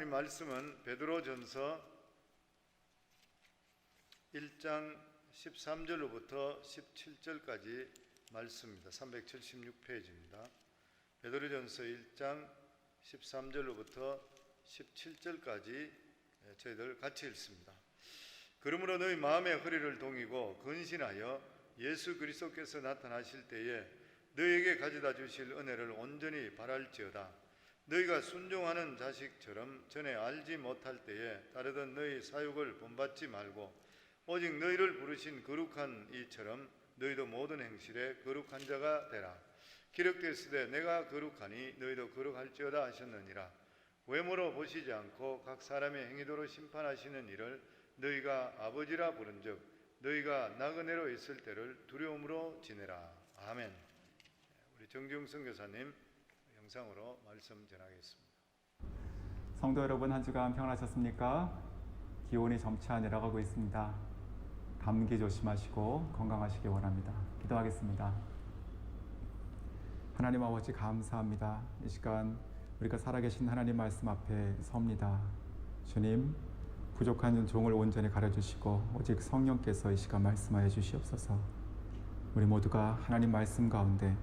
하나님 말씀은 베드로전서 1장 13절로부터 17절까지 말씀입니다. 376페이지입니다. 베드로전서 1장 13절로부터 17절까지 저희들 같이 읽습니다. 그러므로 너희 마음의 허리를 동이고 근신하여 예수 그리스도께서 나타나실 때에 너희에게 가져다 주실 은혜를 온전히 바랄지어다. 너희가 순종하는 자식처럼 전에 알지 못할 때에 따르던 너희 사육을 본받지 말고 오직 너희를 부르신 거룩한 이처럼 너희도 모든 행실에 거룩한 자가 되라. 기록되었으되 내가 거룩하니 너희도 거룩할지어다 하셨느니라. 외모로 보시지 않고 각 사람의 행위도로 심판하시는 이를 너희가 아버지라 부른즉 너희가 나그네로 있을 때를 두려움으로 지내라. 아멘. 우리 정지용 선교사님 영상으로 말씀 전하겠습니다. 성도 여러분, 한 주간 평안하셨습니까? 기온이 점차 내려가고 있습니다. 감기 조심하시고 건강하시기 원합니다. 기도하겠습니다. 하나님 아버지 감사합니다. 이 시간 우리가 살아계신 하나님 말씀 앞에 섭니다. 주님, 부족한 종을 온전히 가려주시고 오직 성령께서 이 시간 말씀하여 주시옵소서. 우리 모두가 하나님 말씀 가운데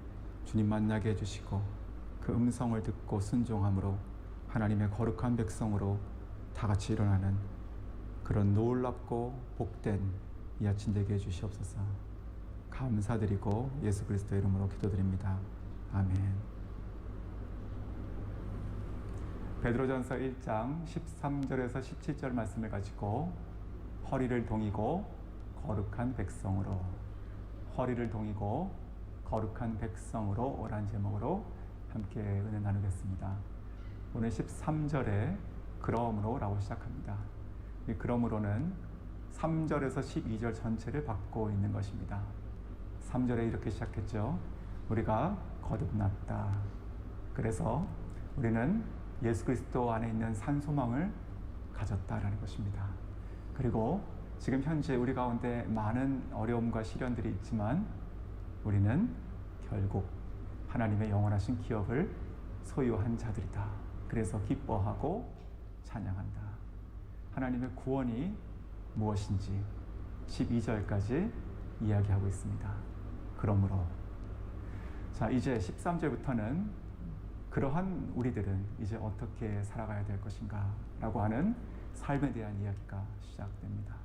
주님 만나게 해주시고 그 음성을 듣고 순종함으로 하나님의 거룩한 백성으로 다 같이 일어나는 그런 놀랍고 복된 이 아침 되게 해주시옵소서. 감사드리고 예수 그리스도의 이름으로 기도드립니다. 아멘. 베드로전서 1장 13절에서 17절 말씀을 가지고 허리를 동이고 거룩한 백성으로, 허리를 동이고 거룩한 백성으로 오란 제목으로 함께 은혜 나누겠습니다. 오늘 13절에 그러므로 라고 시작합니다. 이 그러므로는 3절에서 12절 전체를 받고 있는 것입니다. 3절에 이렇게 시작했죠. 우리가 거듭났다. 그래서 우리는 예수 그리스도 안에 있는 산 소망을 가졌다라는 것입니다. 그리고 지금 현재 우리 가운데 많은 어려움과 시련들이 있지만 우리는 결국 하나님의 영원하신 기업을 소유한 자들이다. 그래서 기뻐하고 찬양한다. 하나님의 구원이 무엇인지 12절까지 이야기하고 있습니다. 그러므로 자, 이제 13절부터는 그러한 우리들은 이제 어떻게 살아가야 될 것인가 라고 하는 삶에 대한 이야기가 시작됩니다.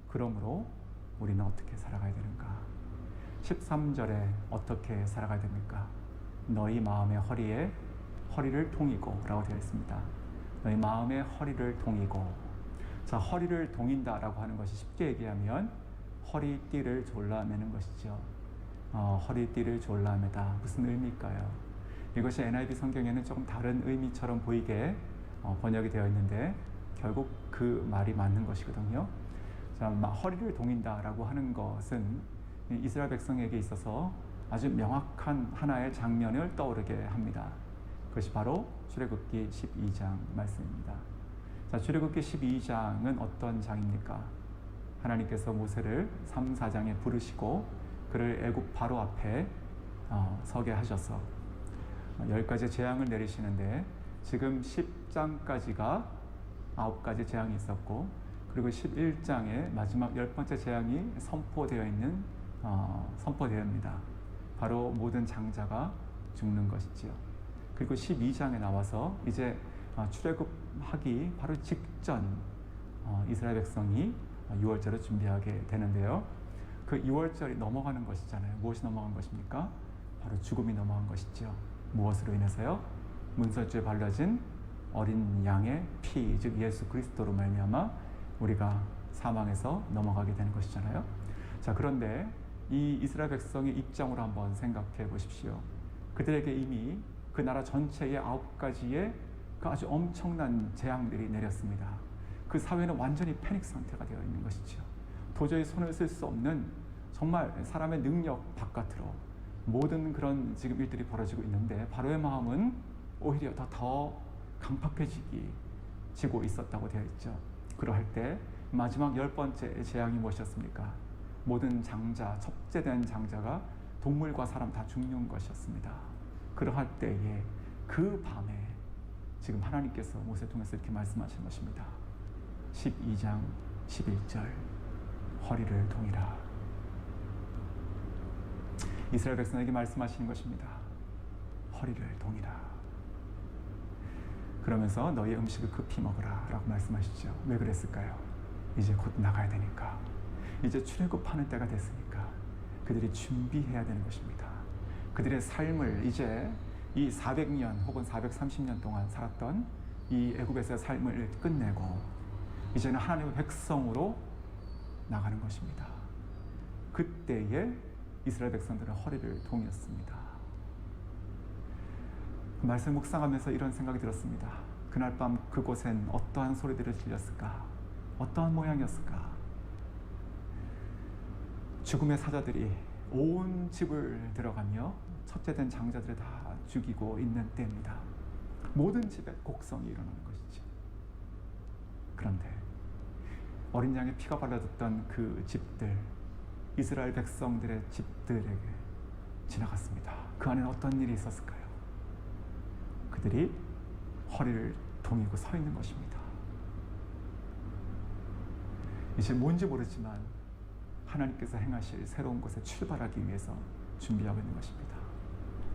그러므로 우리는 어떻게 살아가야 되는가? 13절에 어떻게 살아가야 됩니까? 너희 마음의 허리에 허리를 동이고 라고 되어 있습니다. 너희 마음의 허리를 동이고. 자, 허리를 동인다 라고 하는 것이 쉽게 얘기하면 허리띠를 졸라매는 것이죠. 허리띠를 졸라매다. 무슨 의미일까요? 이것이 NIV 성경에는 조금 다른 의미처럼 보이게 번역이 되어 있는데 결국 그 말이 맞는 것이거든요. 자, 허리를 동인다 라고 하는 것은 이스라엘 백성에게 있어서 아주 명확한 하나의 장면을 떠오르게 합니다. 그것이 바로 출애굽기 12장 말씀입니다. 자, 출애굽기 12장은 어떤 장입니까? 하나님께서 모세를 3, 4장에 부르시고 그를 애굽 바로 앞에 서게 하셔서 10가지 재앙을 내리시는데 지금 10장까지가 9가지 재앙이 있었고 그리고 11장에 마지막 10번째 재앙이 선포되옵니다. 바로 모든 장자가 죽는 것이지요. 그리고 12장에 나와서 이제 출애굽하기 바로 직전 이스라엘 백성이 유월절을 준비하게 되는데요. 그 유월절이 넘어가는 것이잖아요. 무엇이 넘어간 것입니까? 바로 죽음이 넘어간 것이죠. 무엇으로 인해서요? 문설주에 발라진 어린 양의 피, 즉 예수 그리스도로 말미암아 우리가 사망에서 넘어가게 되는 것이잖아요. 자, 그런데 이 이스라엘 백성의 입장으로 한번 생각해 보십시오. 그들에게 이미 그 나라 전체의 9가지의 그 아주 엄청난 재앙들이 내렸습니다. 그 사회는 완전히 패닉 상태가 되어 있는 것이죠. 도저히 손을 쓸 수 없는 정말 사람의 능력 바깥으로 모든 그런 지금 일들이 벌어지고 있는데 바로의 마음은 오히려 더 강팍해지고 있었다고 되어 있죠. 그러할 때 마지막 10번째 재앙이 무엇이었습니까? 모든 장자, 첩제된 장자가 동물과 사람 다 죽는 것이었습니다. 그러할 때에 그 밤에 지금 하나님께서 모세를 통해서 이렇게 말씀하시는 것입니다. 12장 11절 허리를 동이라. 이스라엘 백성에게 말씀하시는 것입니다. 허리를 동이라. 그러면서 너희 음식을 급히 먹으라 라고 말씀하시죠. 왜 그랬을까요? 이제 곧 나가야 되니까. 이제 출애굽하는 때가 됐으니까 그들이 준비해야 되는 것입니다. 그들의 삶을 이제 이 400년 혹은 430년 동안 살았던 이 애굽에서의 삶을 끝내고 이제는 하나님의 백성으로 나가는 것입니다. 그때에 이스라엘 백성들은 허리를 동였습니다. 그 말씀 묵상하면서 이런 생각이 들었습니다. 그날 밤 그곳엔 어떠한 소리들이 들렸을까? 어떠한 모양이었을까? 죽음의 사자들이 온 집을 들어가며 첫째 된 장자들을 다 죽이고 있는 때입니다. 모든 집에 곡성이 일어나는 것이죠. 그런데 어린 양의 피가 발라졌던 그 집들, 이스라엘 백성들의 집들에게 지나갔습니다. 그 안에는 어떤 일이 있었을까요? 그들이 허리를 동이고 서 있는 것입니다. 이제 뭔지 모르지만 하나님께서 행하실 새로운 곳에 출발하기 위해서 준비하고 있는 것입니다.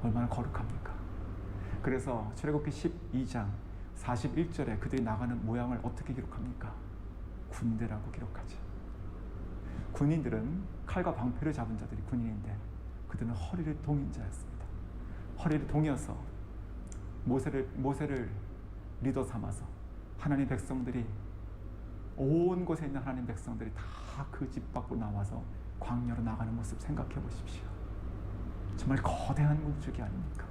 얼마나 거룩합니까? 그래서 출애굽기 12장 41절에 그들이 나가는 모양을 어떻게 기록합니까? 군대라고 기록하죠. 군인들은 칼과 방패를 잡은 자들이 군인인데 그들은 허리를 동인 자였습니다. 허리를 동여서 모세를 리더 삼아서 하나님 백성들이 온 곳에 있는 하나님 백성들이 다 그 집 밖으로 나와서 광야로 나가는 모습 생각해 보십시오. 정말 거대한 문축이 아닙니까?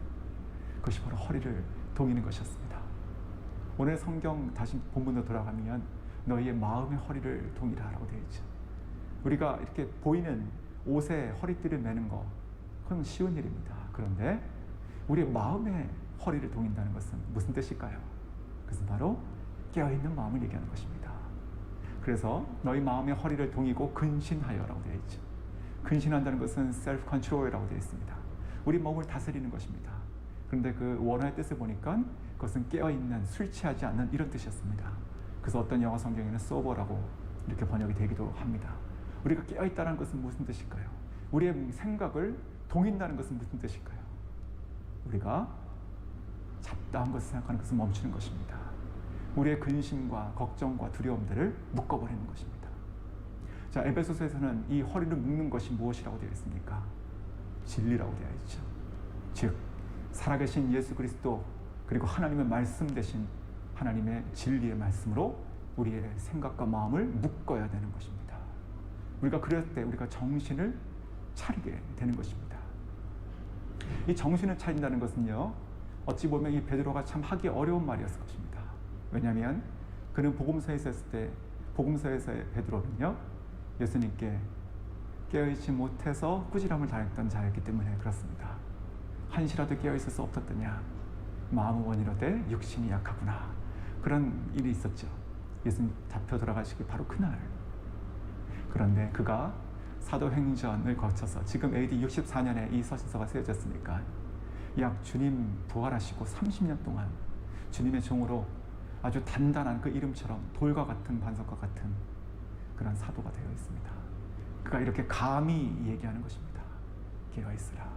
그것이 바로 허리를 동이는 것이었습니다. 오늘 성경 다시 본문으로 돌아가면 너희의 마음의 허리를 동이라 라고 되어 있죠. 우리가 이렇게 보이는 옷에 허리띠를 매는 거 그건 쉬운 일입니다. 그런데 우리의 마음의 허리를 동인다는 것은 무슨 뜻일까요? 그것은 바로 깨어있는 마음을 얘기하는 것입니다. 그래서 너희 마음의 허리를 동이고 근신하여라고 되어 있죠. 근신한다는 것은 셀프 컨트롤이라고 되어 있습니다. 우리 몸을 다스리는 것입니다. 그런데 그 원어의 뜻을 보니까 그것은 깨어있는, 술 취하지 않는 이런 뜻이었습니다. 그래서 어떤 영어 성경에는 sober라고 이렇게 번역이 되기도 합니다. 우리가 깨어있다는 것은 무슨 뜻일까요? 우리의 생각을 동인다는 것은 무슨 뜻일까요? 우리가 잡다한 것을 생각하는 것을 멈추는 것입니다. 우리의 근심과 걱정과 두려움들을 묶어버리는 것입니다. 자, 에베소서에서는 이 허리를 묶는 것이 무엇이라고 되어 있습니까? 진리라고 되어 있죠. 즉 살아계신 예수 그리스도 그리고 하나님의 말씀 대신 하나님의 진리의 말씀으로 우리의 생각과 마음을 묶어야 되는 것입니다. 우리가 그럴 때 우리가 정신을 차리게 되는 것입니다. 이 정신을 차린다는 것은요, 어찌 보면 이 베드로가 참 하기 어려운 말이었을 것입니다. 왜냐하면 그는 복음서에 있었을 때 복음서에서의 베드로는요, 예수님께 깨어있지 못해서 꾸지람을 당했던 자였기 때문에 그렇습니다. 한시라도 깨어있을 수 없었더냐? 마음은 원이로되 육신이 약하구나. 그런 일이 있었죠. 예수님 잡혀 돌아가시기 바로 그날. 그런데 그가 사도행전을 거쳐서 지금 AD 64년에 이 서신서가 쓰여졌으니까 약 주님 부활하시고 30년 동안 주님의 종으로 아주 단단한 그 이름처럼 돌과 같은 반석과 같은 그런 사도가 되어 있습니다. 그가 이렇게 감히 얘기하는 것입니다. 깨어있으라.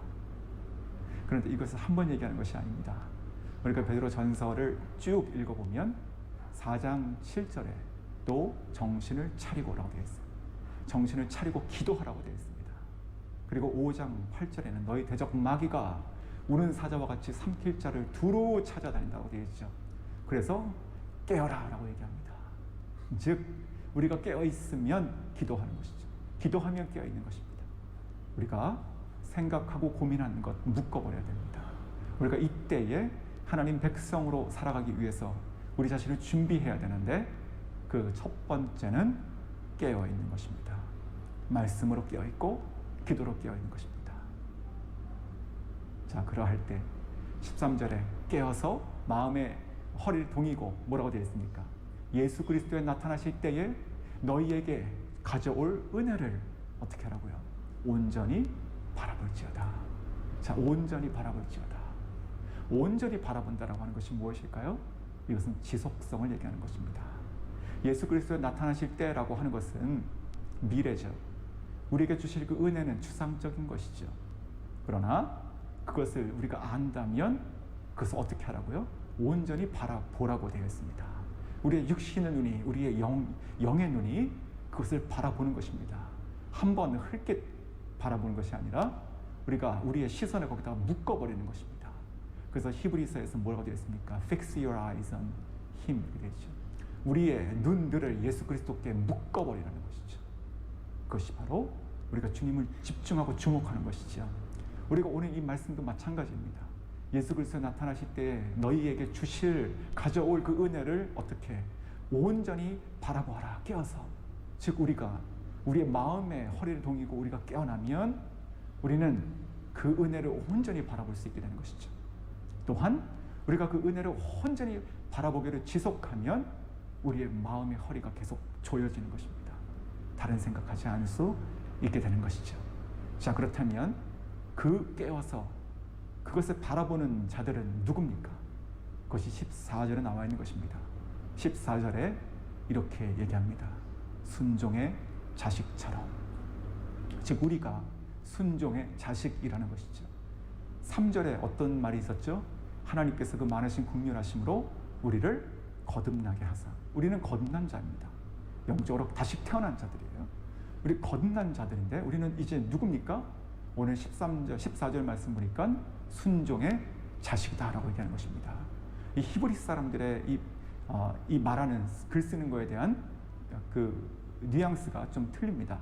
그런데 이것을 한 번 얘기하는 것이 아닙니다. 우리가 베드로 전서를 쭉 읽어보면 4장 7절에 또 정신을 차리고라고 되어 있어요. 정신을 차리고 기도하라고 되어 있습니다. 그리고 5장 8절에는 너희 대적 마귀가 우는 사자와 같이 삼킬 자를 두루 찾아다닌다고 되어 있죠. 그래서 깨어라 라고 얘기합니다. 즉 우리가 깨어있으면 기도하는 것이죠. 기도하면 깨어있는 것입니다. 우리가 생각하고 고민하는 것 묶어버려야 됩니다. 우리가 이때에 하나님 백성으로 살아가기 위해서 우리 자신을 준비해야 되는데 그 첫 번째는 깨어있는 것입니다. 말씀으로 깨어있고 기도로 깨어있는 것입니다. 자, 그러할 때 13절에 깨어서 마음의 허리를 동이고 뭐라고 되어 있습니까? 예수 그리스도에 나타나실 때에 너희에게 가져올 은혜를 어떻게 하라고요? 온전히 바라볼지어다. 자, 온전히 바라볼지어다. 온전히 바라본다라고 하는 것이 무엇일까요? 이것은 지속성을 얘기하는 것입니다. 예수 그리스도에 나타나실 때라고 하는 것은 미래죠. 우리에게 주실 그 은혜는 추상적인 것이죠. 그러나 그것을 우리가 안다면 그것을 어떻게 하라고요? 온전히 바라보라고 되어 있습니다. 우리의 육신의 눈이, 우리의 영의 눈이 그것을 바라보는 것입니다. 한 번 흘끗 바라보는 것이 아니라 우리가 우리의 시선을 거기다가 묶어버리는 것입니다. 그래서 히브리서에서 뭐라고 되어 있습니까? Fix your eyes on him 이렇게 되어 있죠. 우리의 눈들을 예수 그리스도께 묶어버리라는 것이죠. 그것이 바로 우리가 주님을 집중하고 주목하는 것이죠. 우리가 오늘 이 말씀도 마찬가지입니다. 예수 그리스도 나타나실 때 너희에게 가져올 그 은혜를 어떻게 온전히 바라보아라, 깨어서. 즉 우리의 마음의 허리를 동이고 우리가 깨어나면 우리는 그 은혜를 온전히 바라볼 수 있게 되는 것이죠. 또한 우리가 그 은혜를 온전히 바라보기를 지속하면 우리의 마음의 허리가 계속 조여지는 것입니다. 다른 생각하지 않을 수 있게 되는 것이죠. 자, 그렇다면 그 깨어서 그것을 바라보는 자들은 누굽니까? 그것이 14절에 나와 있는 것입니다. 14절에 이렇게 얘기합니다. 순종의 자식처럼. 즉 우리가 순종의 자식이라는 것이죠. 3절에 어떤 말이 있었죠? 하나님께서 그 많으신 긍휼하심으로 우리를 거듭나게 하사. 우리는 거듭난 자입니다. 영적으로 다시 태어난 자들이에요. 우리 거듭난 자들인데 우리는 이제 누굽니까? 오늘 14절 말씀 보니까 순종의 자식이다라고 얘기하는 것입니다. 이 히브리 사람들의 이 말하는 글 쓰는 거에 대한 그 뉘앙스가 좀 틀립니다.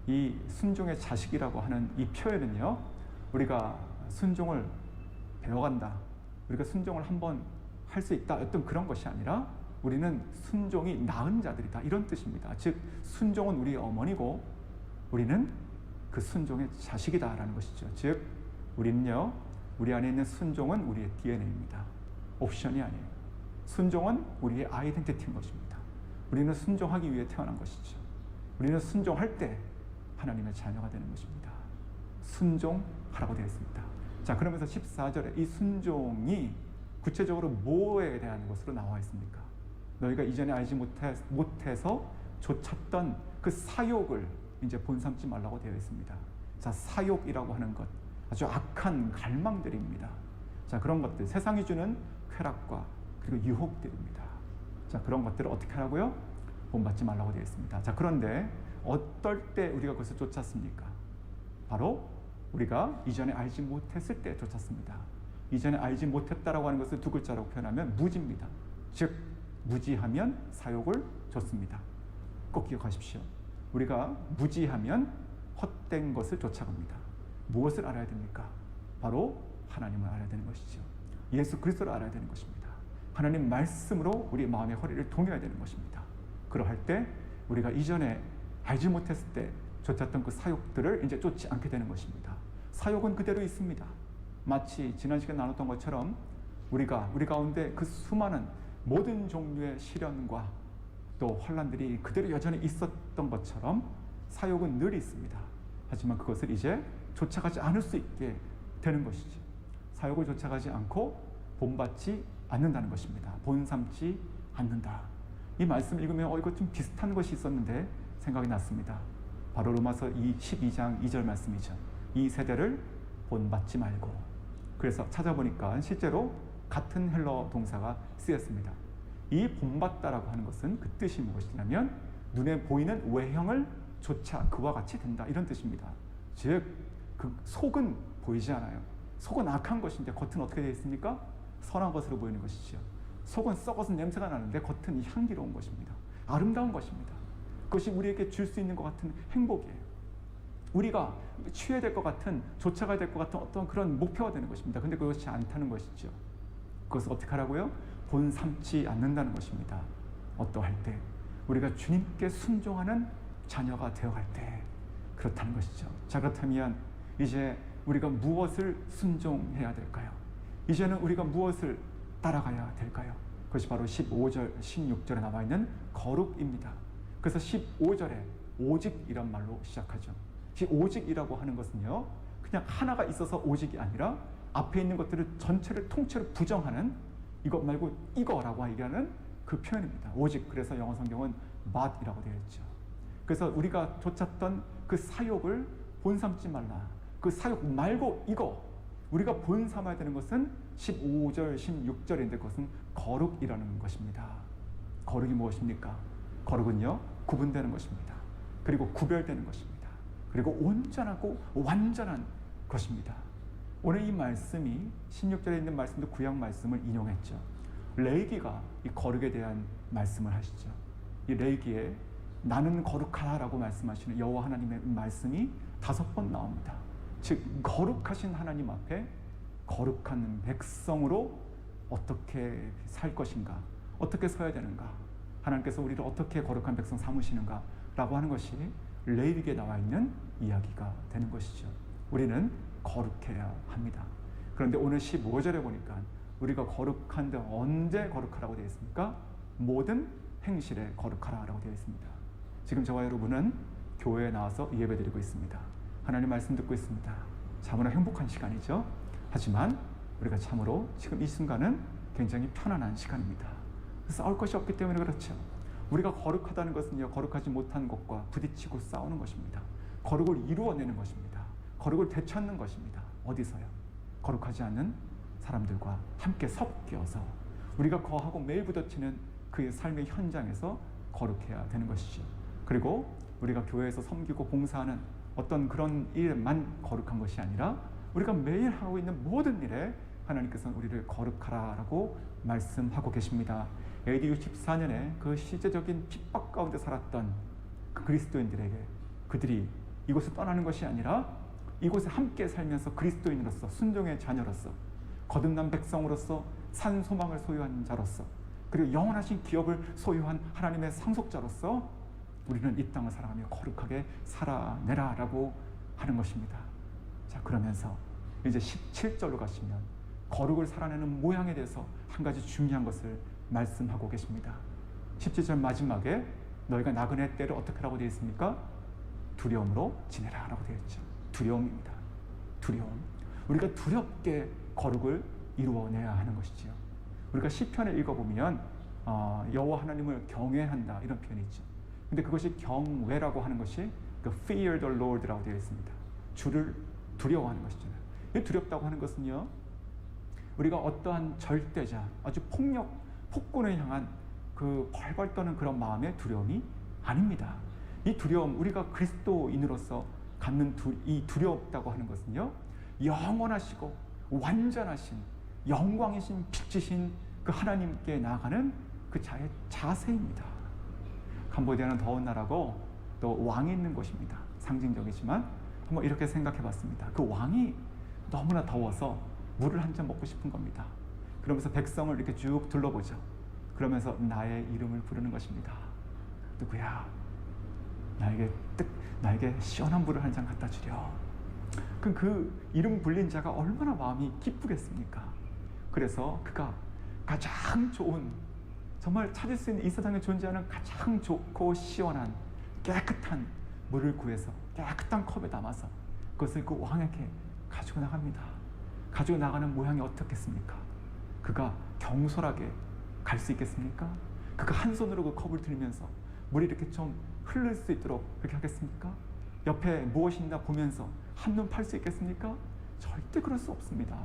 이 순종의 자식이라고 하는 이 표현은요, 우리가 순종을 배워간다, 우리가 순종을 한번 할 수 있다 어떤 그런 것이 아니라 우리는 순종이 낳은 자들이다 이런 뜻입니다. 즉 순종은 우리의 어머니고 우리는 그 순종의 자식이다라는 것이죠. 즉 우리는요, 우리 안에 있는 순종은 우리의 DNA입니다. 옵션이 아니에요. 순종은 우리의 아이덴티티인 것입니다. 우리는 순종하기 위해 태어난 것이죠. 우리는 순종할 때 하나님의 자녀가 되는 것입니다. 순종하라고 되어 있습니다. 자, 그러면서 14절에 이 순종이 구체적으로 뭐에 대한 것으로 나와 있습니까? 너희가 이전에 알지 못해서 좇았던 그 사욕을 이제 본삼지 말라고 되어 있습니다. 자, 사욕이라고 하는 것, 아주 악한 갈망들입니다. 자, 그런 것들, 세상이 주는 쾌락과 그리고 유혹들입니다. 자, 그런 것들을 어떻게 하라고요? 본받지 말라고 되어 있습니다. 자, 그런데 어떨 때 우리가 그것을 쫓았습니까? 바로 우리가 이전에 알지 못했을 때 쫓았습니다. 이전에 알지 못했다라고 하는 것을 두 글자로 표현하면 무지입니다. 즉 무지하면 사욕을 줬습니다. 꼭 기억하십시오. 우리가 무지하면 헛된 것을 쫓아갑니다. 무엇을 알아야 됩니까? 바로 하나님을 알아야 되는 것이죠. 예수 그리스도를 알아야 되는 것입니다. 하나님 말씀으로 우리 마음의 허리를 동여야 되는 것입니다. 그러할 때 우리가 이전에 알지 못했을 때 쫓았던 그 사욕들을 이제 쫓지 않게 되는 것입니다. 사욕은 그대로 있습니다. 마치 지난 시간에 나눴던 것처럼 우리 가운데 그 수많은 모든 종류의 시련과 또 환난들이 그대로 여전히 있었던 것처럼 사욕은 늘 있습니다. 하지만 그것을 이제 쫓아가지 않을 수 있게 되는 것이죠. 사욕을 쫓아가지 않고 본받지 않는다는 것입니다. 본삼지 않는다. 이 말씀을 읽으면 이거 좀 비슷한 것이 있었는데 생각이 났습니다. 바로 로마서 12장 2절 말씀이죠. 이 세대를 본받지 말고. 그래서 찾아보니까 실제로 같은 헬러 동사가 쓰였습니다. 이 본받다라고 하는 것은 그 뜻이 무엇이냐면 눈에 보이는 외형을 조차 그와 같이 된다 이런 뜻입니다. 즉 그 속은 보이지 않아요. 속은 악한 것인데 겉은 어떻게 되어 있습니까? 선한 것으로 보이는 것이죠. 속은 썩어서 냄새가 나는데 겉은 향기로운 것입니다. 아름다운 것입니다. 그것이 우리에게 줄 수 있는 것 같은 행복이에요. 우리가 취해야 될 것 같은, 쫓아가야 될 것 같은 어떤 그런 목표가 되는 것입니다. 근데 그것이 않다는 것이죠. 그것을 어떻게 하라고요? 본삼지 않는다는 것입니다. 어떠할 때? 우리가 주님께 순종하는 자녀가 되어갈 때 그렇다는 것이죠. 자, 그렇다면 이제 우리가 무엇을 순종해야 될까요? 이제는 우리가 무엇을 따라가야 될까요? 그것이 바로 15절, 16절에 나와 있는 거룩입니다. 그래서 15절에 오직이란 말로 시작하죠. 이 오직이라고 하는 것은요, 그냥 하나가 있어서 오직이 아니라 앞에 있는 것들을 전체를 통째로 부정하는 이것 말고 이거라고 얘기하는 그 표현입니다. 오직. 그래서 영어 성경은 but이라고 되어 있죠. 그래서 우리가 쫓았던 그 사욕을 본삼지 말라. 그 사욕 말고 이거. 우리가 본삼아야 되는 것은 15절, 16절인데 그것은 거룩이라는 것입니다. 거룩이 무엇입니까? 거룩은요, 구분되는 것입니다. 그리고 구별되는 것입니다. 그리고 온전하고 완전한 것입니다. 오늘 이 말씀이 16절에 있는 말씀도 구약 말씀을 인용했죠. 레위기가 이 거룩에 대한 말씀을 하시죠. 이 레위기에 나는 거룩하다라고 말씀하시는 여호와 하나님의 말씀이 5번 나옵니다. 즉 거룩하신 하나님 앞에 거룩한 백성으로 어떻게 살 것인가, 어떻게 서야 되는가, 하나님께서 우리를 어떻게 거룩한 백성 삼으시는가 라고 하는 것이 레위기에 나와 있는 이야기가 되는 것이죠. 우리는 거룩해야 합니다. 그런데 오늘 15절에 보니까 우리가 거룩한데 언제 거룩하라고 되어 있습니까? 모든 행실에 거룩하라고 되어 있습니다. 지금 저와 여러분은 교회에 나와서 예배드리고 있습니다. 하나님 말씀 듣고 있습니다. 참으로 행복한 시간이죠. 하지만 우리가 참으로 지금 이 순간은 굉장히 편안한 시간입니다. 싸울 것이 없기 때문에 그렇죠. 우리가 거룩하다는 것은요, 거룩하지 못한 것과 부딪히고 싸우는 것입니다. 거룩을 이루어내는 것입니다. 거룩을 되찾는 것입니다. 어디서요? 거룩하지 않은 사람들과 함께 섞여서 우리가 거하고 매일 부딪히는 그 삶의 현장에서 거룩해야 되는 것이죠. 그리고 우리가 교회에서 섬기고 봉사하는 어떤 그런 일만 거룩한 것이 아니라 우리가 매일 하고 있는 모든 일에 하나님께서는 우리를 거룩하라고 말씀하고 계십니다. AD 64년에 그 시대적인 핍박 가운데 살았던 그 그리스도인들에게 그들이 이곳을 떠나는 것이 아니라 이곳에 함께 살면서 그리스도인으로서, 순종의 자녀로서, 거듭난 백성으로서 산 소망을 소유한 자로서, 그리고 영원하신 기업을 소유한 하나님의 상속자로서 우리는 이 땅을 살아가며 거룩하게 살아내라라고 하는 것입니다. 자, 그러면서 이제 17절로 가시면 거룩을 살아내는 모양에 대해서 한 가지 중요한 것을 말씀하고 계십니다. 17절 마지막에 너희가 나그네 때를 어떻게 하라고 되어 있습니까? 두려움으로 지내라 라고 되어 있죠. 두려움입니다. 두려움. 우리가 두렵게 거룩을 이루어내야 하는 것이죠. 우리가 시편을 읽어보면 여호와 하나님을 경외한다 이런 표현이 있죠. 근데 그것이 경외라고 하는 것이 그 fear the Lord라고 되어 있습니다. 주를 두려워하는 것이잖아요. 이 두렵다고 하는 것은요, 우리가 어떠한 절대자, 아주 폭군을 향한 그 벌벌 떠는 그런 마음의 두려움이 아닙니다. 이 두려움, 우리가 그리스도인으로서 갖는 이 두렵다고 하는 것은요, 영원하시고 완전하신 영광이신 빛이신 그 하나님께 나아가는 그 자의 자세입니다. 캄보디아는 더운 나라고 또 왕이 있는 곳입니다. 상징적이지만 한번 이렇게 생각해 봤습니다. 그 왕이 너무나 더워서 물을 한 잔 먹고 싶은 겁니다. 그러면서 백성을 이렇게 쭉 둘러보죠. 그러면서 나의 이름을 부르는 것입니다. 누구야? 나에게 시원한 물을 한 잔 갖다 주려. 그 이름 불린 자가 얼마나 마음이 기쁘겠습니까? 그래서 그가 가장 좋은, 정말 찾을 수 있는 이 세상에 존재하는 가장 좋고 시원한 깨끗한 물을 구해서 깨끗한 컵에 담아서 그것을 그 왕에게 가지고 나갑니다. 가지고 나가는 모양이 어떻겠습니까? 그가 경솔하게 갈 수 있겠습니까? 그가 한 손으로 그 컵을 들면서 물이 이렇게 좀 흐를 수 있도록 그렇게 하겠습니까? 옆에 무엇이 있나 보면서 한눈 팔 수 있겠습니까? 절대 그럴 수 없습니다.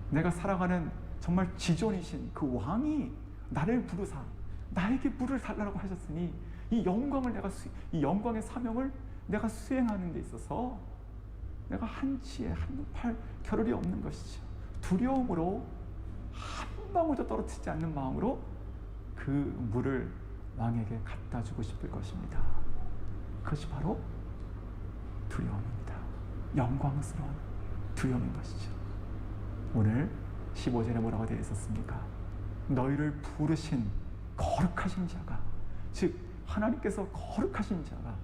내가 살아가는 정말 지존이신 그 왕이 나를 부르사 나에게 물을 달라고 하셨으니 이 영광의 사명을 내가 수행하는 데 있어서 내가 한치의 한눈 팔 겨를이 없는 것이죠. 두려움으로 한 방울도 떨어지지 않는 마음으로 그 물을 왕에게 갖다 주고 싶을 것입니다. 그것이 바로 두려움입니다. 영광스러운 두려움인 것이죠. 오늘 15절에 뭐라고 되어 있었습니까? 너희를 부르신 거룩하신 자가, 즉 하나님께서 거룩하신 자가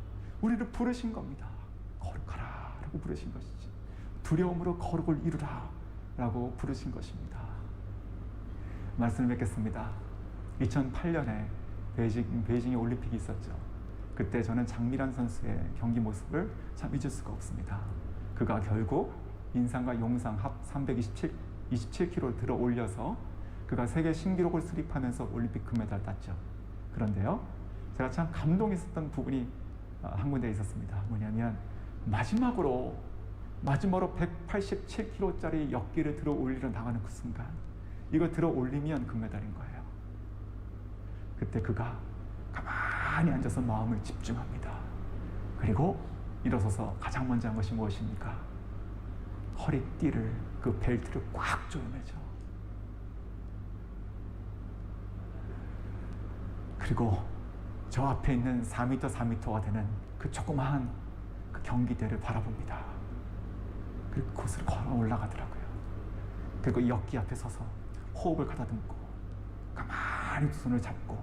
우리를 부르신 겁니다. 거룩하라 라고 부르신 것이죠. 두려움으로 거룩을 이루라 라고 부르신 것입니다. 말씀을 맺겠습니다. 2008년에 베이징에 올림픽이 있었죠. 그때 저는 장미란 선수의 경기 모습을 참 잊을 수가 없습니다. 그가 결국 인삼과 용상 합 327kg를 들어 올려서 그가 세계 신기록을 수립하면서 올림픽 금메달 땄죠. 그런데요, 제가 참 감동했었던 부분이 한 군데 있었습니다. 뭐냐면 마지막으로 187kg짜리 역기를 들어 올리러 나가는 그 순간, 이거 들어 올리면 금메달인 거예요. 그때 그가 가만히 앉아서 마음을 집중합니다. 그리고 일어서서 가장 먼저 한 것이 무엇입니까? 허리띠를, 그 벨트를 꽉 조여매죠. 그리고 저 앞에 있는 4m가 되는 그 조그마한 그 경기대를 바라봅니다. 그리고 그곳으로 걸어 올라가더라고요. 그리고 이 역기 앞에 서서 호흡을 가다듬고 가만히 두 손을 잡고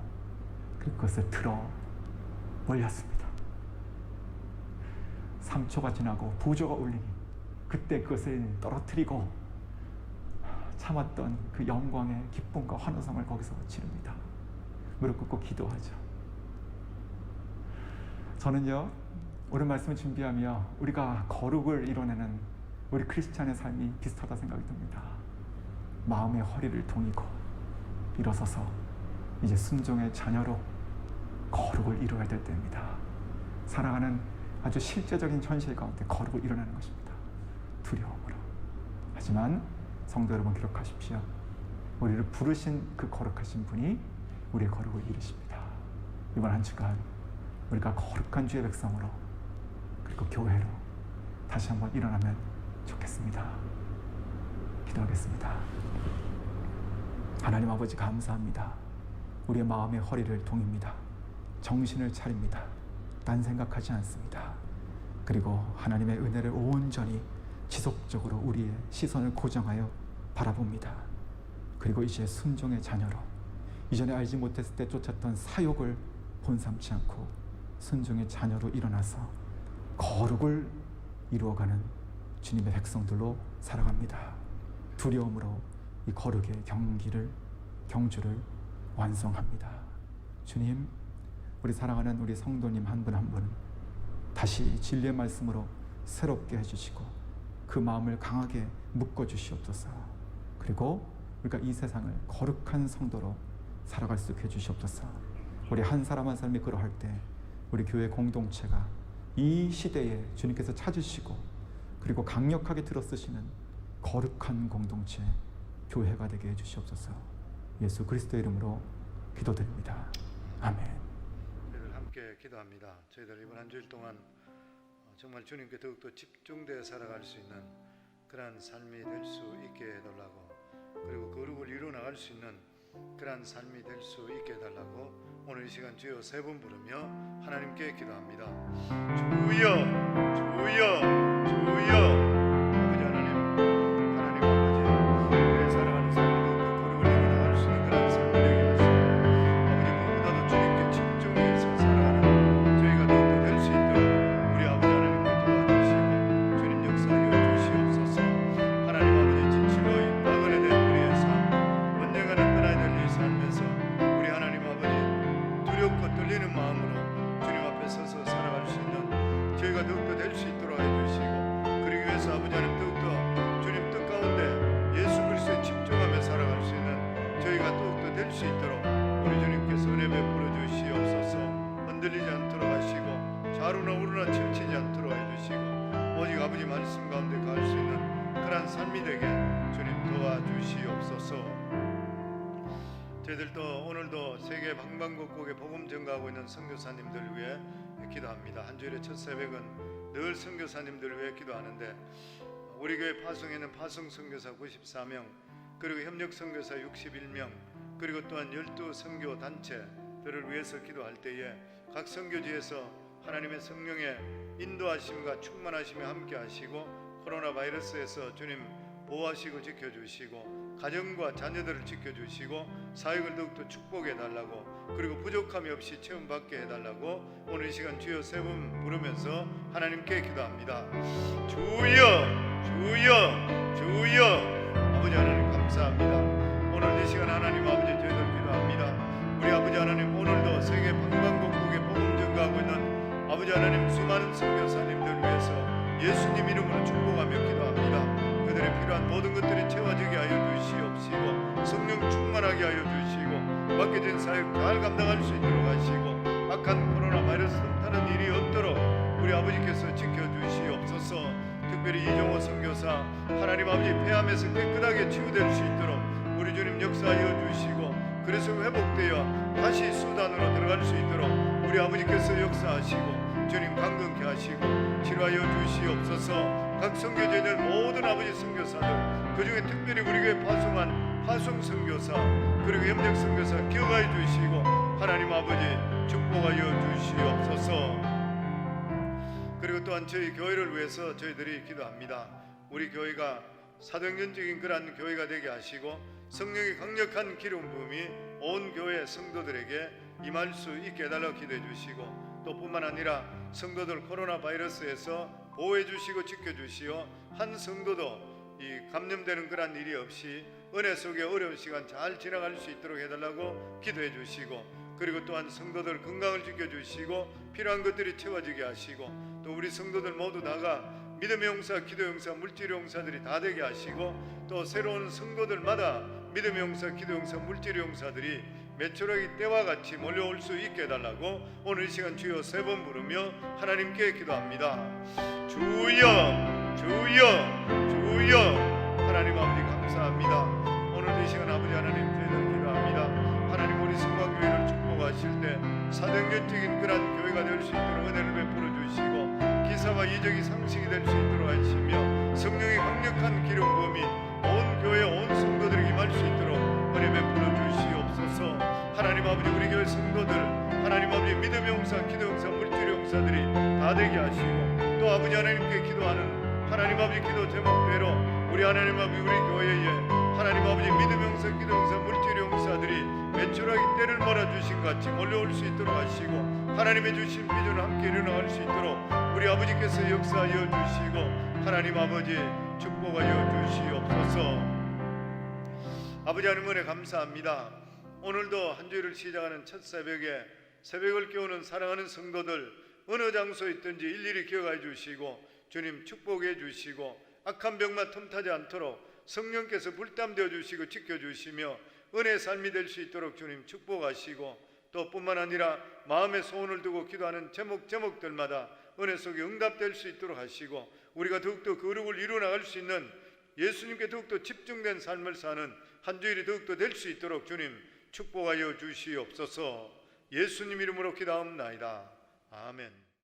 그리고 그것을 들어 올렸습니다. 3초가 지나고 부조가 울리니 그때 그것을 떨어뜨리고 참았던 그 영광의 기쁨과 환호성을 거기서 치릅니다. 무릎 꿇고 기도하죠. 저는요, 오늘 말씀을 준비하며 우리가 거룩을 이뤄내는 우리 크리스찬의 삶이 비슷하다 생각이 듭니다. 마음의 허리를 동이고 일어서서 이제 순종의 자녀로 거룩을 이루어야 될 때입니다. 살아가는 아주 실제적인 현실 가운데 거룩을 이뤄내는 것입니다. 두려움으로. 하지만 성도 여러분, 기록하십시오. 우리를 부르신 그 거룩하신 분이 우리의 거룩을 이루십니다. 이번 한 주간 우리가 거룩한 주의 백성으로, 그리고 교회로 다시 한번 일어나면 좋겠습니다. 기도하겠습니다. 하나님 아버지, 감사합니다. 우리의 마음의 허리를 동입니다. 정신을 차립니다. 딴 생각하지 않습니다. 그리고 하나님의 은혜를 온전히 지속적으로 우리의 시선을 고정하여 바라봅니다. 그리고 이제 순종의 자녀로, 이전에 알지 못했을 때 쫓았던 사욕을 본삼지 않고 순종의 자녀로 일어나서 거룩을 이루어가는 주님의 백성들로 살아갑니다. 두려움으로 이 거룩의 경주를 완성합니다. 주님, 우리 사랑하는 우리 성도님 한 분 한 분 다시 진리의 말씀으로 새롭게 해주시고 그 마음을 강하게 묶어주시옵소서. 그리고 우리가 이 세상을 거룩한 성도로 살아갈 수 있게 해주시옵소서. 우리 한 사람 한 사람이 그러할 때 우리 교회 공동체가 이 시대에 주님께서 찾으시고 그리고 강력하게 들어쓰시는 거룩한 공동체, 교회가 되게 해주시옵소서. 예수 그리스도의 이름으로 기도드립니다. 아멘. 저희들 함께 기도합니다. 저희들 이번 한 주일 동안 정말 주님께 더욱더 집중되어 살아갈 수 있는 그러한 삶이 될 수 있게 해달라고, 그리고 거룩을 이루어나갈 수 있는 그러한 삶이 될 수 있게 해달라고 오늘 이 시간 주여 세 번 부르며 하나님께 기도합니다. 주여, 주여, 주여. 아버지 하나님, 하나님 아버지, 우리의 살아가는 삶을 거룩을 이루어나갈 수 있는 그러한 삶이 되게 하시고, 아버지 무엇보다도 주님께 집중해서 살아가는 저희가 더욱더 될 수 있도록 우리 아버지 하나님께 도와주시고 주님 역사하여 주시옵소서. 하나님 아버지, 진실로 나그네된 우리의 삶, 언젠가는 떠나야 될 이 삶에서 우리 하나님 아버지 두렵고 떨리는 마음으로 주님 앞에 서서 살아갈 수 있는 저희가 더욱더 될 수 있도록 해주시고, 그러기 위해서 아버지 하나님 더욱더 주님 뜻 가운데 예수 그리스도에 집중하며 살아갈 수 있는 저희가 더욱더 될 수 있도록 우리 주님께서 은혜 베풀어 주시옵소서. 흔들리지 않도록 하시고 좌로나 우로나 치우치지 않도록 해주시고 오직 아버지 말씀 가운데 갈 수 있는 그러한 삶이 되게 주님 도와주시옵소서. 저희들도 오늘도 세계 방방곡곡에 복음 전가하고 있는 선교사님들 위해 기도합니다. 한 주일의 첫 새벽은 늘 선교사님들 위해 기도하는데, 우리 교회 파송에는 파송 선교사 94명, 그리고 협력 선교사 61명, 그리고 또한 12 선교 단체들을 위해서 기도할 때에 각 선교지에서 하나님의 성령의 인도하심과 충만하심에 함께 하시고 코로나 바이러스에서 주님 보호하시고 지켜주시고 가정과 자녀들을 지켜주시고 사역을 더욱더 축복해 달라고, 그리고 부족함이 없이 체험받게 해달라고 오늘 이 시간 주여 세 번 부르면서 하나님께 기도합니다. 주여, 주여, 주여. 아버지 하나님 감사합니다. 오늘 이 시간 하나님 아버지 저희들 기도합니다. 우리 아버지 하나님, 오늘도 세계 방방곡곡에 복음 전가하고 있는 아버지 하나님 수많은 선교사님들 위해서 예수님 이름으로 축복하며 기도합니다. 그들의 필요한 모든 것들이 채워지게 하여 주시옵시고 성령 충만하게 하여 주시고 맡겨진 사역 잘 감당할 수 있도록 하시고 악한 코로나 바이러스 틈타는 일이 없도록 우리 아버지께서 지켜주시옵소서. 특별히 이종호 선교사 하나님 아버지 폐암에서 깨끗하게 치유될 수 있도록 우리 주님 역사하여 주시고 그래서 회복되어 다시 수단으로 들어갈 수 있도록 우리 아버지께서 역사하시고 주님 강건케 하시고 치료하여 주시옵소서. 각 선교제들 모든 아버지 선교사들 그중에 특별히 우리 교회 파송한 파송 선교사 그리고 협력 선교사 기억하여 주시고 하나님 아버지 축복하여 주시옵소서. 그리고 또한 저희 교회를 위해서 저희들이 기도합니다. 우리 교회가 사도행전적인 그러한 교회가 되게 하시고 성령의 강력한 기름 부음이 온 교회 성도들에게 임할 수 있게 해달라고 기도해 주시고 또 뿐만 아니라 성도들 코로나 바이러스에서 보호해 주시고 지켜 주시어 한 성도도 이 감염되는 그러한 일이 없이 은혜 속에 어려운 시간 잘 지나갈 수 있도록 해달라고 기도해 주시고 그리고 또한 성도들 건강을 지켜주시고 필요한 것들이 채워지게 하시고 또 우리 성도들 모두 다가 믿음의 용사, 기도 용사, 물질 용사들이 다 되게 하시고 또 새로운 성도들마다 믿음의 용사, 기도 용사, 물질 용사들이 매초라기 때와 같이 몰려올 수 있게 해달라고 오늘 이 시간 주여 3번 부르며 하나님께 기도합니다. 주여 주여 주여. 하나님 아버지 감사합니다. 오늘 이 시간 아버지 하나님 저희들 기도합니다. 하나님 우리 성곽교회를 축복하실 때 사도행전적인 그런 교회가 될 수 있도록 은혜를 베풀어 주시고 기사와 이적이 상식이 될 수 있도록 하시며 성령의 강력한 기름 부음이 온 교회 온 성도들에게 임할 수 있도록 은혜 베풀어 주시옵소서. 하나님 아버지 우리 교회 성도들 하나님 아버지 믿음의 용사, 기도 용사, 물질 용사들이 다 되게 하시고 또 아버지 하나님께 기도하는 하나님 아버지 기도 제목대로 우리 하나님 아버지 우리 교회에 하나님 아버지 믿음 용사, 기도 용사, 물질 용사들이 매출하기 때를 몰아주신 같이 몰려올 수 있도록 하시고 하나님의 주신 비전을 함께 이루어갈 수 있도록 우리 아버지께서 역사하여 주시고 하나님 아버지 축복하여 주시옵소서. 아버지 하나님 은혜 감사합니다. 오늘도 한 주일을 시작하는 첫 새벽에 새벽을 깨우는 사랑하는 성도들 어느 장소에 있든지 일일이 기억해 주시고 주님 축복해 주시고 악한 병만 틈타지 않도록 성령께서 불담되어 주시고 지켜주시며 은혜의 삶이 될 수 있도록 주님 축복하시고 또 뿐만 아니라 마음의 소원을 두고 기도하는 제목들마다 은혜 속에 응답될 수 있도록 하시고 우리가 더욱더 거룩을 이루어 나갈 수 있는 예수님께 더욱더 집중된 삶을 사는 한 주일이 더욱더 될 수 있도록 주님 축복하여 주시옵소서. 예수님 이름으로 기도하옵나이다. 아멘.